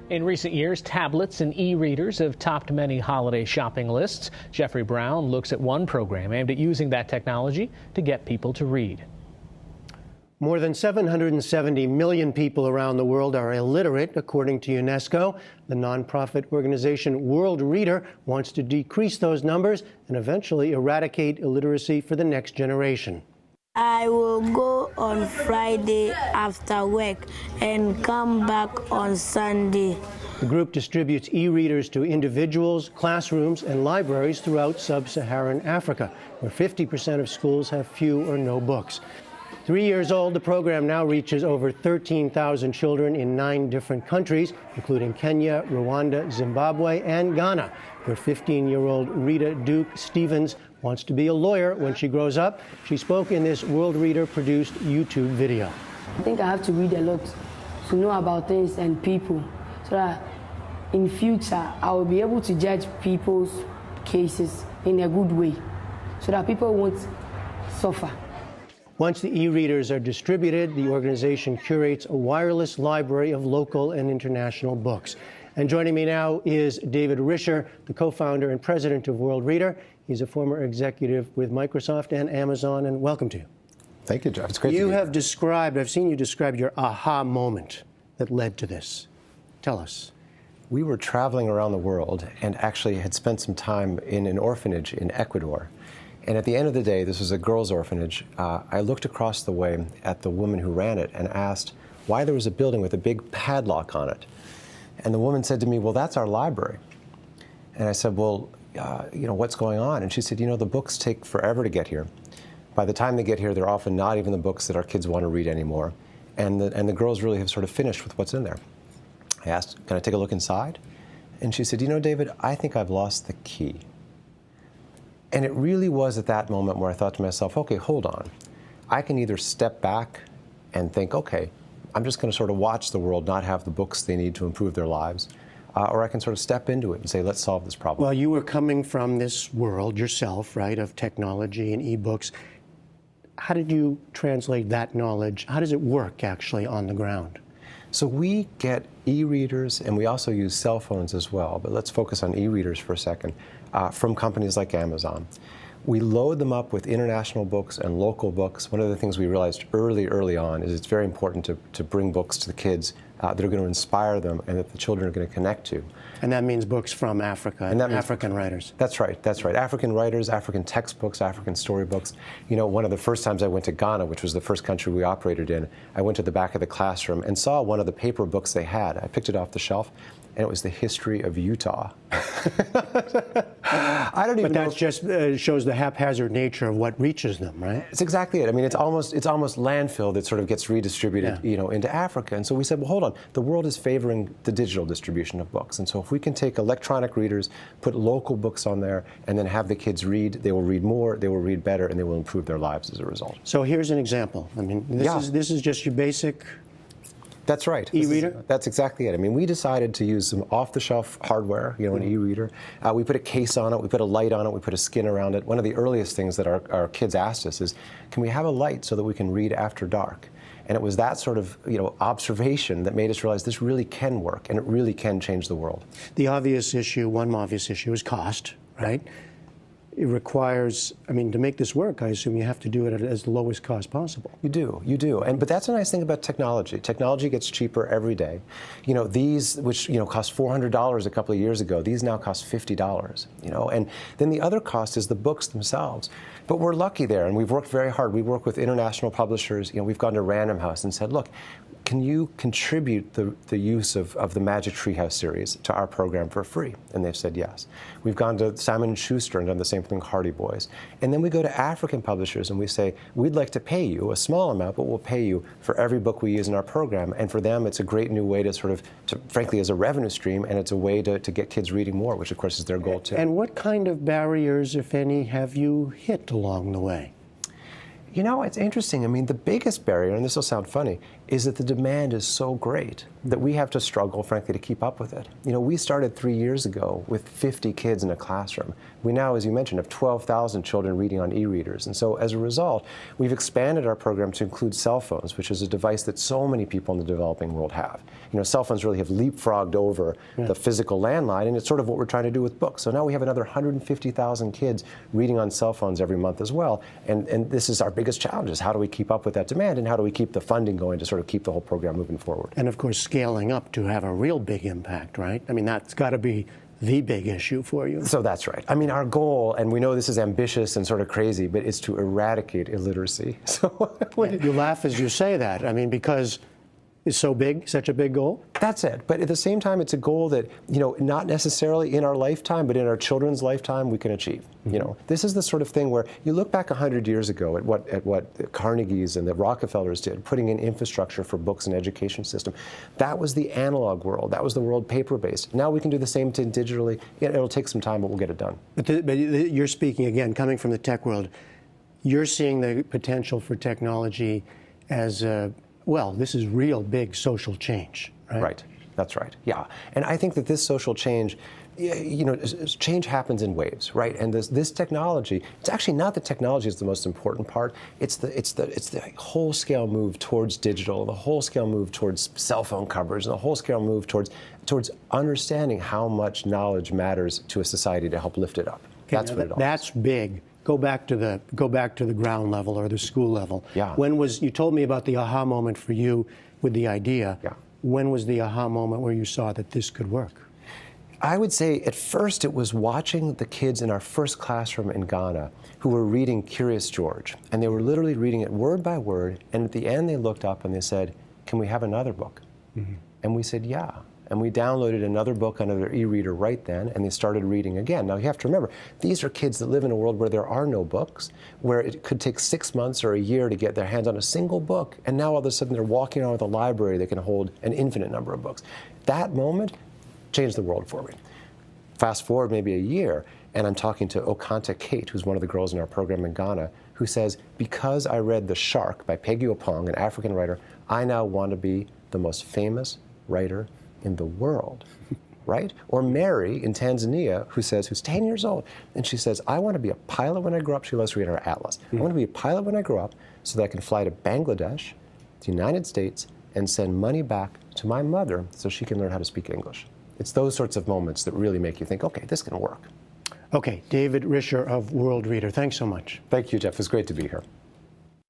In recent years, tablets and e-readers have topped many holiday shopping lists. Jeffrey Brown looks at one program aimed at using that technology to get people to read. More than 770 million people around the world are illiterate, according to UNESCO. The nonprofit organization Worldreader wants to decrease those numbers and eventually eradicate illiteracy for the next generation. I will go on Friday after work and come back on Sunday. The group distributes e-readers to individuals, classrooms, and libraries throughout sub-Saharan Africa, where 50% of schools have few or no books. 3 years old, the program now reaches over 13,000 children in 9 different countries, including Kenya, Rwanda, Zimbabwe, and Ghana, where 15-year-old Rita Duke Stevens wants to be a lawyer when she grows up. She spoke in this Worldreader-produced YouTube video. I think I have to read a lot to know about things and people, so that in future I will be able to judge people's cases in a good way, so that people won't suffer. Once the e-readers are distributed, the organization curates a wireless library of local and international books. And joining me now is David Risher, the co-founder and president of Worldreader. He's a former executive with Microsoft and Amazon, and welcome to you. Thank you, Jeff. It's great to be here. You have described, I've seen you describe your aha moment that led to this. Tell us. We were traveling around the world and actually had spent some time in an orphanage in Ecuador. And at the end of the day, this was a girls' orphanage. I looked across the way at the woman who ran it and asked why there was a building with a big padlock on it. And the woman said to me, well, that's our library. And I said, well, what's going on? And she said, the books take forever to get here. By the time they get here, they're often not even the books that our kids want to read anymore. And the girls really have sort of finished with what's in there. I asked, can I take a look inside? And she said, David, I think I've lost the key. And it really was at that moment where I thought to myself, okay, hold on. I can either step back and think, okay, I'm just going to sort of watch the world not have the books they need to improve their lives. Or I can sort of step into it and say, let's solve this problem. Well, you were coming from this world yourself, right, of technology and e-books. How did you translate that knowledge? How does it work, actually, on the ground? So we get e-readers, and we also use cell phones as well, but let's focus on e-readers for a second, from companies like Amazon. We load them up with international books and local books. One of the things we realized early on is it's very important to bring books to the kids that are going to inspire them and that the children are going to connect to. And that means books from Africa, and African writers. That's right, that's right. African writers, African textbooks, African storybooks. One of the first times I went to Ghana, which was the first country we operated in, I went to the back of the classroom and saw one of the paper books they had. I picked it off the shelf, and it was the history of Utah. I don't even know. But that just shows the haphazard nature of what reaches them, right? It's exactly it. I mean, it's almost landfill that sort of gets redistributed, into Africa. And so we said, well, hold on. The world is favoring the digital distribution of books. And so if we can take electronic readers, put local books on there, and then have the kids read, they will read more, they will read better, and they will improve their lives as a result. So here's an example. I mean, this is just your basic... That's right. E-reader? That's exactly it. I mean, we decided to use some off-the-shelf hardware, an e-reader. We put a case on it, we put a light on it, we put a skin around it. One of the earliest things that our kids asked us is, can we have a light so that we can read after dark? And it was that sort of, observation that made us realize this really can work, and it really can change the world. The obvious issue, one obvious issue, is cost, right? It requires, to make this work, I assume you have to do it at as the lowest cost possible. You do. But that's a nice thing about technology. Technology gets cheaper every day. These, which, cost $400 a couple of years ago, these now cost $50, And then the other cost is the books themselves. But we're lucky there, and we've worked very hard. We work with international publishers. We've gone to Random House and said, look, can you contribute the use of the Magic Treehouse series to our program for free? And they've said yes. We've gone to Simon & Schuster and done the same thing, Hardy Boys. And then we go to African publishers and we say, we'd like to pay you a small amount, but we'll pay you for every book we use in our program. And for them, it's a great new way to frankly, as a revenue stream, and it's a way to get kids reading more, which of course is their goal too. And what kind of barriers, if any, have you hit along the way? It's interesting. I mean, the biggest barrier, and this will sound funny, is that the demand is so great that we have to struggle, frankly, to keep up with it. You know, we started 3 years ago with 50 kids in a classroom. We now, as you mentioned, have 12,000 children reading on e-readers. And so as a result, we've expanded our program to include cell phones, which is a device that so many people in the developing world have. You know, cell phones really have leapfrogged over the physical landline, and it's sort of what we're trying to do with books. So now we have another 150,000 kids reading on cell phones every month as well. And this is our biggest challenge, is how do we keep up with that demand, and how do we keep the funding going to sort of keep the whole program moving forward? And of course, scaling up to have a real big impact, right? I mean, that's got to be the big issue for you. So that's right. I mean, our goal, and we know this is ambitious and sort of crazy, but it's to eradicate illiteracy. So you laugh as you say that. I mean, because it's so big, such a big goal? That's it. But at the same time, it's a goal that, you know, not necessarily in our lifetime, but in our children's lifetime, we can achieve. You know, this is the sort of thing where you look back 100 years ago at what the Carnegies and the Rockefellers did, putting in infrastructure for books and education system. That was the analog world. That was the world paper-based. Now we can do the same thing digitally. It'll take some time, but we'll get it done. But you're speaking, again, coming from the tech world, you're seeing the potential for technology as well, this is real big social change, right? Right. That's right. Yeah. And I think that this social change, you know, change happens in waves, right? And this technology, it's actually not the technology is the most important part. It's the whole scale move towards digital, the whole scale move towards cell phone coverage, and the whole scale move towards understanding how much knowledge matters to a society to help lift it up. Okay, that's what it all That's big. Go back to the ground level or the school level. Yeah. When was, you told me about the aha moment for you with the idea. Yeah. When was the aha moment where you saw that this could work? I would say at first it was watching the kids in our first classroom in Ghana who were reading Curious George. And they were literally reading it word by word. And at the end they looked up and they said, "Can we have another book?" Mm-hmm. And we said, "Yeah." And we downloaded another book onto their e-reader right then, and they started reading again. Now, you have to remember, these are kids that live in a world where there are no books, where it could take 6 months or a year to get their hands on a single book, and now all of a sudden they're walking around with a library that can hold an infinite number of books. That moment changed the world for me. Fast forward maybe a year, and I'm talking to Okanta Kate, who's one of the girls in our program in Ghana, who says, "Because I read The Shark by Peggy Opong, an African writer, I now want to be the most famous writer in the world," right? Or Mary in Tanzania, who's 10 years old, and she says, "I want to be a pilot when I grow up." She loves to read her atlas. "I want to be a pilot when I grow up so that I can fly to Bangladesh, the United States, and send money back to my mother so she can learn how to speak English." It's those sorts of moments that really make you think, okay, this can work. Okay, David Risher of Worldreader, thanks so much. Thank you, Jeff. It was great to be here.